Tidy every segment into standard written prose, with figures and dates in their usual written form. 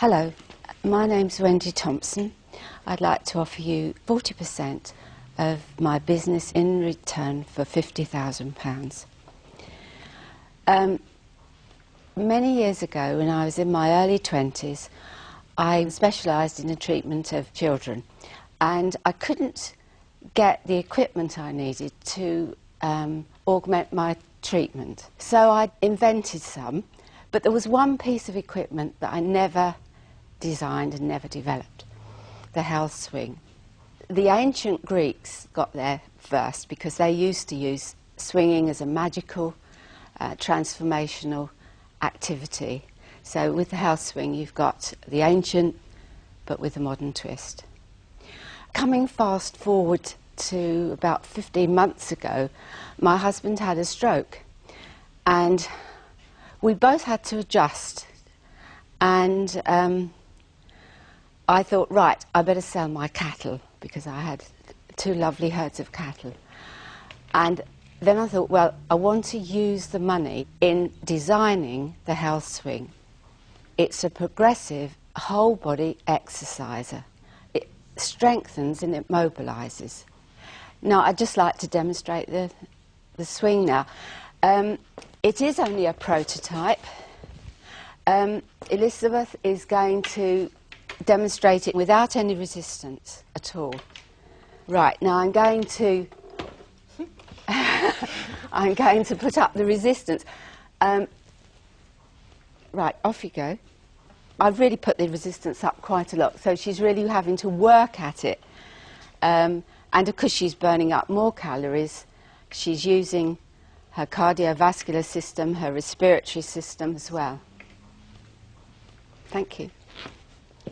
Hello, my name's Wendy Thompson. I'd like to offer you 40% of my business in return for £50,000. Many years ago, when I was in my early 20s, I specialised in the treatment of children, and I couldn't get the equipment I needed to augment my treatment. So I invented some, but there was one piece of equipment that I never designed and never developed: the HealthSwing. The ancient Greeks got there first because they used to use swinging as a magical, transformational activity. So with the HealthSwing you've got the ancient but with a modern twist. Coming fast forward to about 15 months ago, my husband had a stroke and we both had to adjust, and I thought, right, I better sell my cattle, because I had 2 lovely herds of cattle. And then I thought, well, I want to use the money in designing the HealthSwing. It's a progressive whole body exerciser. It strengthens and it mobilises. Now, I'd just like to demonstrate the swing now. It is only a prototype. Elizabeth is going to demonstrate it without any resistance at all. Right, now I'm going to I'm going to put up the resistance. Right, off you go. I've really put the resistance up quite a lot, so she's really having to work at it. And because she's burning up more calories, she's using her cardiovascular system, her respiratory system as well. Thank you.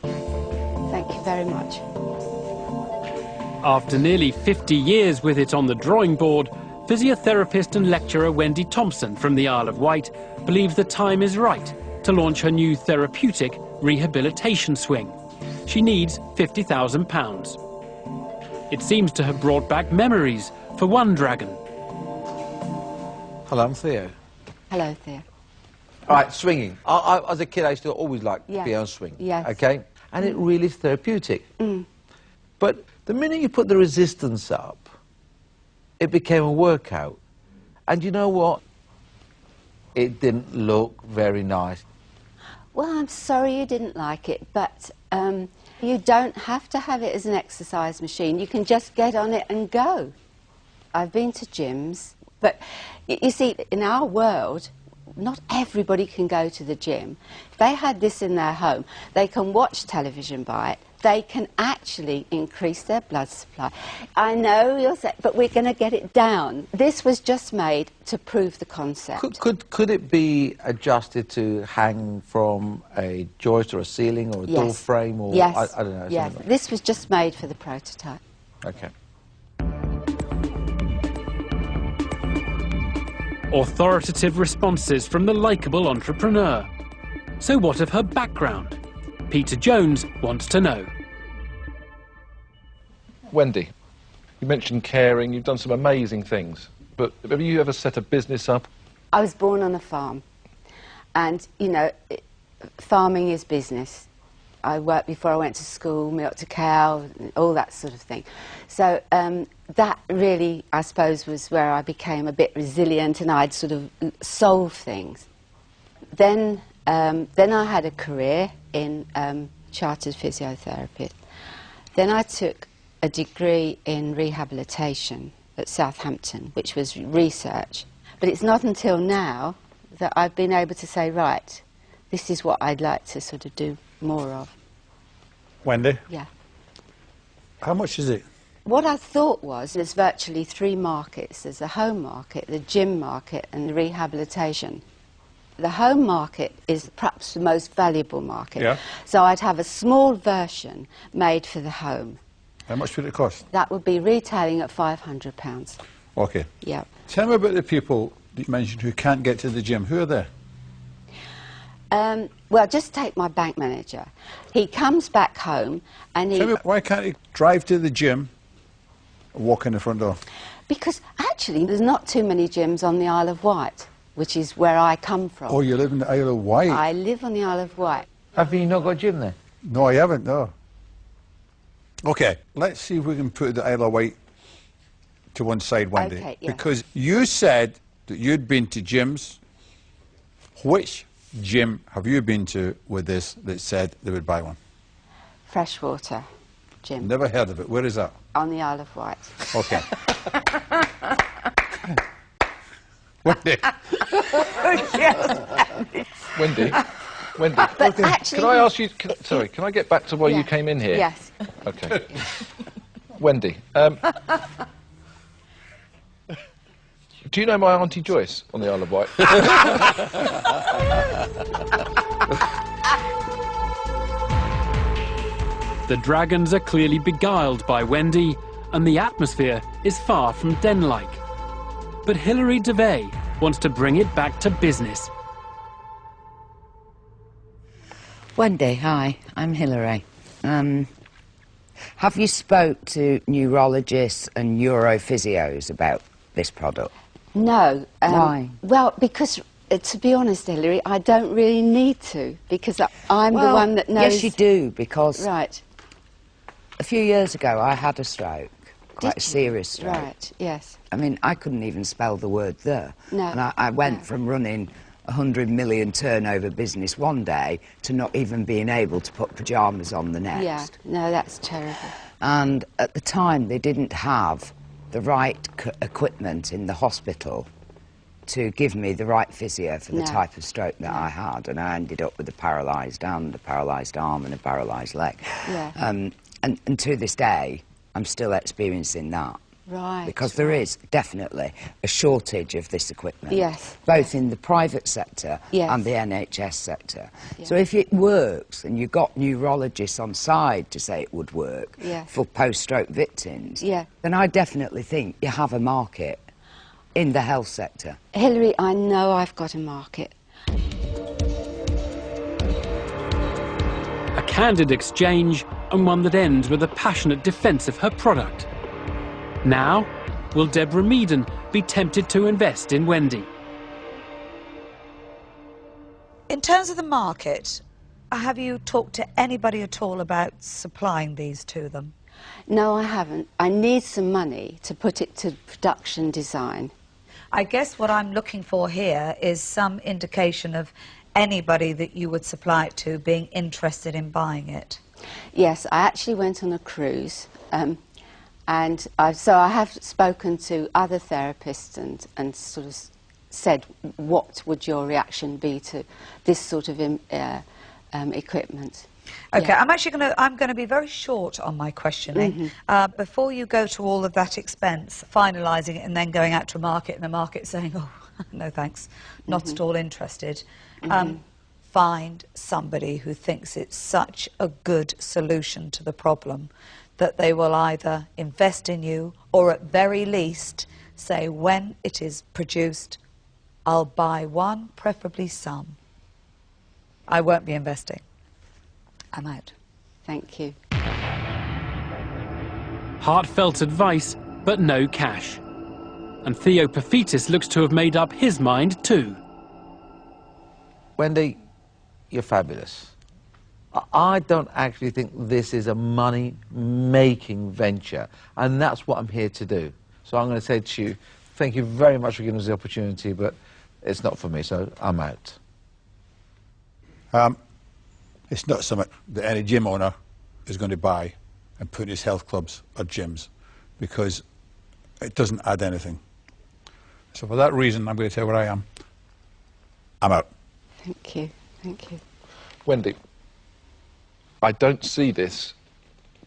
Thank you very much. After nearly 50 years with it on the drawing board, physiotherapist and lecturer Wendy Thompson from the Isle of Wight believes the time is right to launch her new therapeutic rehabilitation swing. She needs £50,000. It seems to have brought back memories for one dragon. Hello, I'm Theo. Hello, Theo. All right, swinging. As a kid, I used to always like to be on swing. Yes. Okay? And it really is therapeutic. But the minute you put the resistance up, it became a workout. And you know what? It didn't look very nice. Well, I'm sorry you didn't like it, but you don't have to have it as an exercise machine. You can just get on it and go. I've been to gyms, but you see, in our world, not everybody can go to the gym. If they had this in their home, they can watch television by it. They can actually increase their blood supply. I know you'll say, but we're going to get it down. This was just made to prove the concept. Could it be adjusted to hang from a joist or a ceiling or a door frame? Or yes. I don't know. Yes. Like This was just made for the prototype. Okay. Authoritative responses from the likeable entrepreneur. So what of her background? Peter Jones wants to know. Wendy, you mentioned caring, you've done some amazing things, but have you ever set a business up? I was born on a farm, and, you know, farming is business. I worked before I went to school, milked a cow, all that sort of thing. So that really, I suppose, was where I became a bit resilient and I'd sort of solve things. Then I had a career in chartered physiotherapy. Then I took a degree in rehabilitation at Southampton, which was research. But it's not until now that I've been able to say, right, this is what I'd like to sort of do more of. Wendy? Yeah. How much is it? What I thought was there's virtually 3 markets. There's the home market, the gym market and the rehabilitation. The home market is perhaps the most valuable market. Yeah. So I'd have a small version made for the home. How much would it cost? That would be retailing at £500. Okay. Yeah. Tell me about the people that you mentioned who can't get to the gym. Who are they? Well, just take my bank manager. He comes back home and he... Tell me, why can't he drive to the gym and walk in the front door? Because actually there's not too many gyms on the Isle of Wight, which is where I come from. Oh, you live in the Isle of Wight? I live on the Isle of Wight. Have you not got a gym there? No, I haven't, no. Okay, let's see if we can put the Isle of Wight to one side, Wendy. Okay, yeah. Because you said that you'd been to gyms. Which gym have you been to with this that said they would buy one? Freshwater gym Never heard of it. Where is that? on the Isle of Wight. Okay. Wendy. Wendy, But actually, can I ask you, sorry, can I get back to why Yeah. you came in here? Yes. Okay. Wendy, do you know my Auntie Joyce on the Isle of Wight? The dragons are clearly beguiled by Wendy, and the atmosphere is far from den-like. But Hilary Devey wants to bring it back to business. Wendy, hi, I'm Hilary. Have you spoke to neurologists and neurophysios about this product? No. Why? Well, because, to be honest, Hilary, I don't really need to, because I'm the one that knows... Yes, you do, because Right. a few years ago I had a stroke, quite a Did you? serious stroke. Right, yes. I mean, I couldn't even spell the word "the." No, And I went no. from running 100 million turnover business one day to not even being able to put pyjamas on the next. Yeah, no, that's terrible. And at the time they didn't have the right equipment in the hospital to give me the right physio for the No. type of stroke that I had, and I ended up with a paralysed hand, a paralysed arm and a paralysed leg. Yeah. And to this day I'm still experiencing that. Right. Because there is definitely a shortage of this equipment. Yes. Both in the private sector Yes. and the NHS sector. Yeah. So if it works, and you've got neurologists on side to say it would work Yeah. for post-stroke victims, Yeah. then I definitely think you have a market in the health sector. Hilary, I know I've got a market. A candid exchange, and one that ends with a passionate defence of her product. Now, will Deborah Meaden be tempted to invest in Wendy? In terms of the market, have you talked to anybody at all about supplying these to them? No, I haven't. I need some money to put it to production design. I guess what I'm looking for here is some indication of anybody that you would supply it to being interested in buying it. Yes, I actually went on a cruise, so I have spoken to other therapists and sort of said, what would your reaction be to this sort of equipment? Okay, Yeah. I'm going to be very short on my questioning. Before you go to all of that expense, finalising it and then going out to market, and the market saying, oh, no thanks, not at all interested, find somebody who thinks it's such a good solution to the problem that they will either invest in you or at very least say, when it is produced, I'll buy one, preferably some. I won't be investing. I'm out. Thank you. Heartfelt advice, but no cash. And Theo Paphitis looks to have made up his mind too. Wendy, you're fabulous. I don't actually think this is a money-making venture, and that's what I'm here to do. So I'm going to say to you, thank you very much for giving us the opportunity, but it's not for me, so I'm out. It's not something that any gym owner is going to buy and put in his health clubs or gyms, because it doesn't add anything. So for that reason, I'm going to tell you where I am. I'm out. Thank you. Thank you. Wendy, I don't see this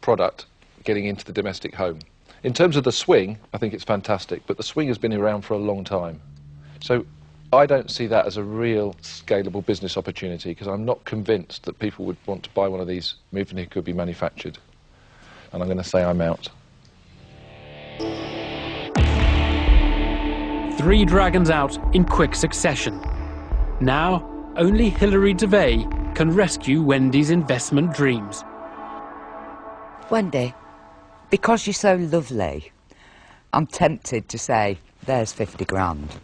product getting into the domestic home. In terms of the swing, I think it's fantastic, but the swing has been around for a long time. So I don't see that as a real scalable business opportunity, because I'm not convinced that people would want to buy one of these even if it could be manufactured. And I'm going to say I'm out. 3 dragons out in quick succession. Now, only Hilary Devey can rescue Wendy's investment dreams. Wendy, because you're so lovely, I'm tempted to say, there's 50 grand.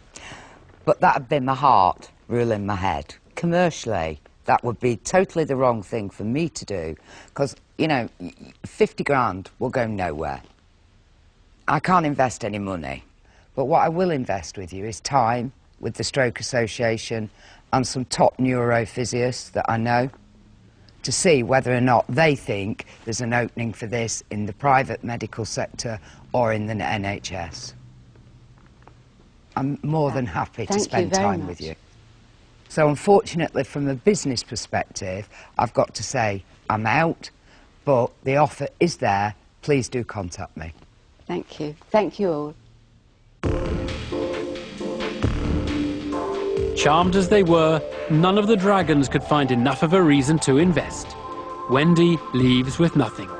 But that'd be my heart ruling my head. Commercially, That would be totally the wrong thing for me to do, because, you know, 50 grand will go nowhere. I can't invest any money, but what I will invest with you is time with the Stroke Association and some top neurophysios that I know, to see whether or not they think there's an opening for this in the private medical sector or in the NHS. I'm more than happy to spend time with you. So unfortunately, from a business perspective, I've got to say I'm out, but the offer is there. Please do contact me. Thank you. Thank you all. Charmed as they were, none of the dragons could find enough of a reason to invest. Wendy leaves with nothing.